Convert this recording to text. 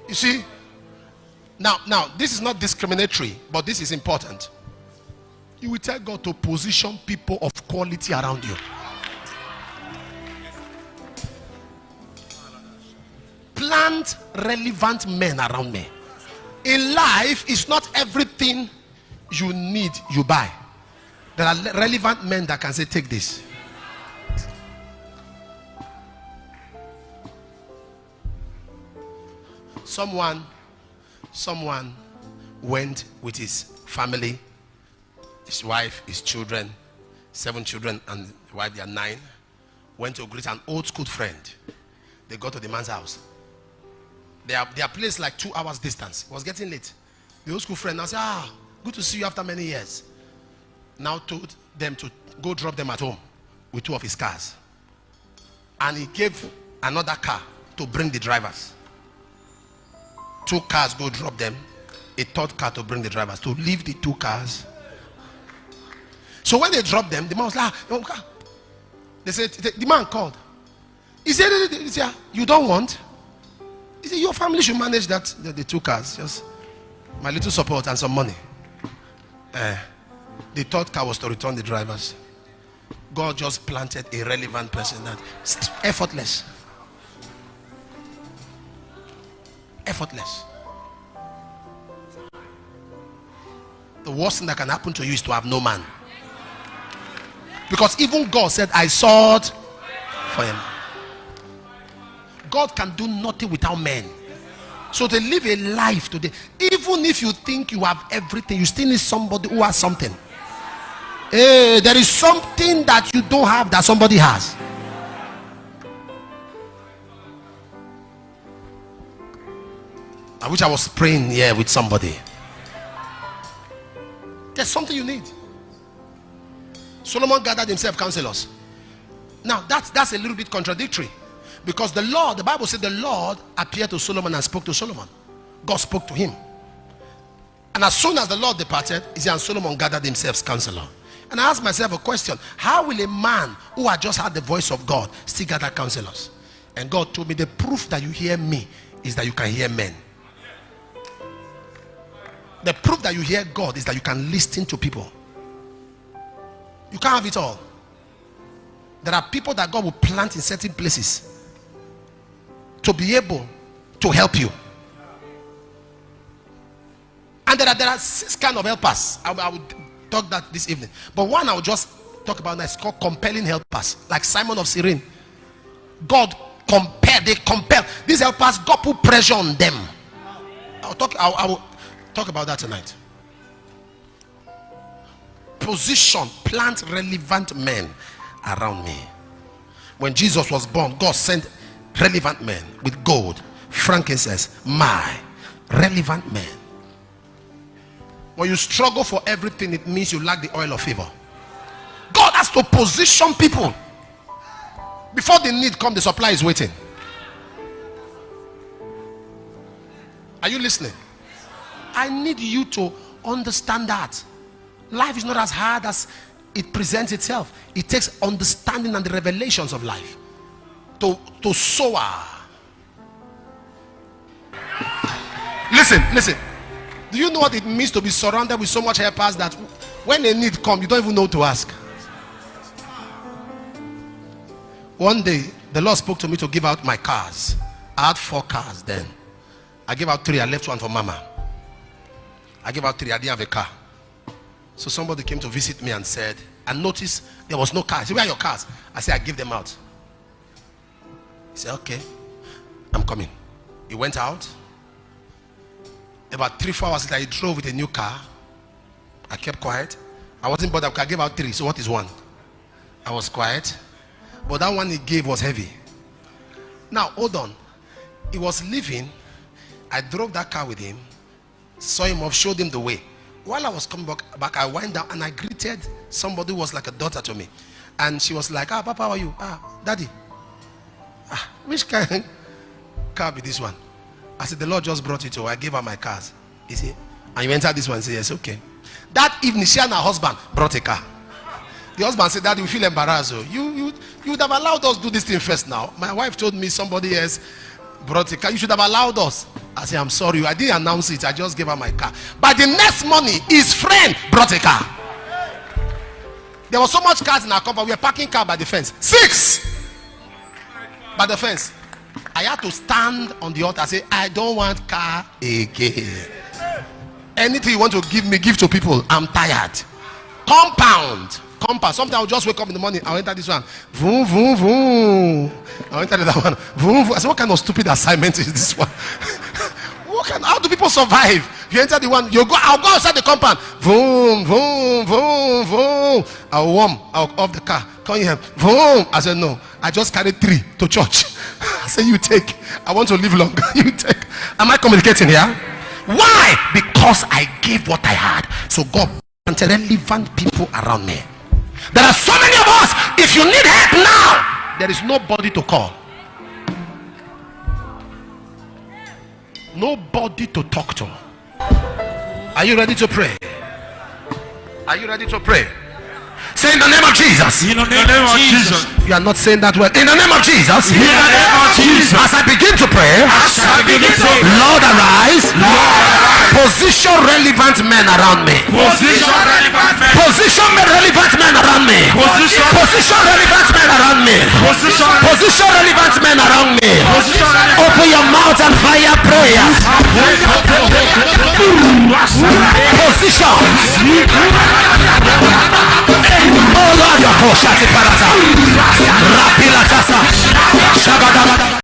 You see, now this is not discriminatory, but this is important. You will tell God to position people of quality around you. Plant relevant men around me. In life, it's not everything you need you buy. There are relevant men that can say, take this. Someone went with his family, his wife, his children, 7 children, and the wife, they are 9. Went to greet an old school friend. They got to the man's house. They are placed like 2 hours distance. It was getting late. The old school friend now said, good to see you after many years. Now told them to go drop them at home with 2 of his cars. And he gave another car to bring the drivers. 2 cars go drop them, a 3rd car to bring the drivers, to leave the 2 cars. So when they dropped them, the man was like, they said, the man called. He said, you don't want? He said, your family should manage that, the 2 cars, just my little support and some money. The 3rd car was to return the drivers. God just planted a relevant person that effortless. Effortless. The worst thing that can happen to you is to have no man. Because even God said, I sought for him. God can do nothing without men. So to live a life today, even if you think you have everything, you still need somebody who has something. Hey, there is something that you don't have that somebody has. I wish I was praying here with somebody. There's something you need. Solomon gathered himself counselors. Now that's a little bit contradictory, because the Bible said the Lord appeared to Solomon and spoke to Solomon. God spoke to him. And as soon as the Lord departed, he said, and Solomon gathered himself counselor. And I asked myself a question: how will a man who had just heard the voice of God still gather counselors? And God told me, the proof that you hear me is that you can hear men. The proof that you hear God is that you can listen to people. You can't have it all. There are people that God will plant in certain places to be able to help you. And there are 6 kind of helpers. I will talk that this evening. But one I will just talk about now is called compelling helpers. Like Simon of Cyrene. God compelled. They compel. These helpers, God put pressure on them. I will talk about that tonight. Position, plant relevant men around me. When Jesus was born, God sent relevant men with gold, frankincense, myrrh. Relevant men. When you struggle for everything, it means you lack the oil of favor. God has to position people. Before the need comes, the supply is waiting. Are you listening? I need you to understand that life is not as hard as it presents itself. It takes understanding and the revelations of life to soar. Listen. Do you know what it means to be surrounded with so much helpers that when a need comes, you don't even know to ask? One day, the Lord spoke to me to give out my cars. I had 4 cars then. I gave out 3. I left 1 for Mama. I gave out 3. I didn't have a car. So somebody came to visit me and said, I noticed there was no car. He said, where are your cars? I said, I give them out. He said, okay, I'm coming. He went out. About 3-4 hours later, he drove with a new car. I kept quiet. I wasn't bothered because I gave out 3. So what is 1? I was quiet. But that one he gave was heavy. Now, hold on. He was leaving. I drove that car with him. Saw him off, showed him the way. While I was coming back, I went down and I greeted somebody who was like a daughter to me. And she was like, Papa, how are you? Daddy. Which kind of car be this one? I said, the Lord just brought it to her. I gave her my cars. You see? And you entered this one and said, yes, okay. That evening, she and her husband brought a car. The husband said, Daddy, we feel embarrassed. You would have allowed us to do this thing first now. My wife told me somebody else brought a car. You should have allowed us. I say, I'm sorry, I didn't announce it. I just gave her my car. By the next morning, his friend brought a car. There was so much cars in our compound. We were parking car by the fence. 6 by the fence. I had to stand on the altar and say, I don't want car again. Anything you want to give me, give to people. I'm tired. Compound. Sometimes I'll just wake up in the morning. I'll enter this one. Vroom, vroom, vroom. I'll enter that one. Vroom, vroom. I said, what kind of stupid assignment is this one? How do people survive? You enter the one, I'll go outside the compound. Vroom, vroom, vroom, vroom. I'll warm. I'll off the car. Come here. Vroom. I said, no. I just carried 3 to church. I said, you take. I want to live longer. You take. Am I communicating here? Why? Because I gave what I had. So God and relevant people around me. There are so many of us. If you need help now, there is nobody to call. Nobody to talk to. Are you ready to pray? Are you ready to pray? Say in the name of Jesus. In the name of Jesus. You are not saying that word. In the name of Jesus. In the name of Jesus. As I begin to pray, Lord arise. Position relevant men around me. Position relevant men. Position relevant men around me. Position relevant men around me. Position relevant men around me. Open your mouth and fire prayer. Position. Oh Lord, your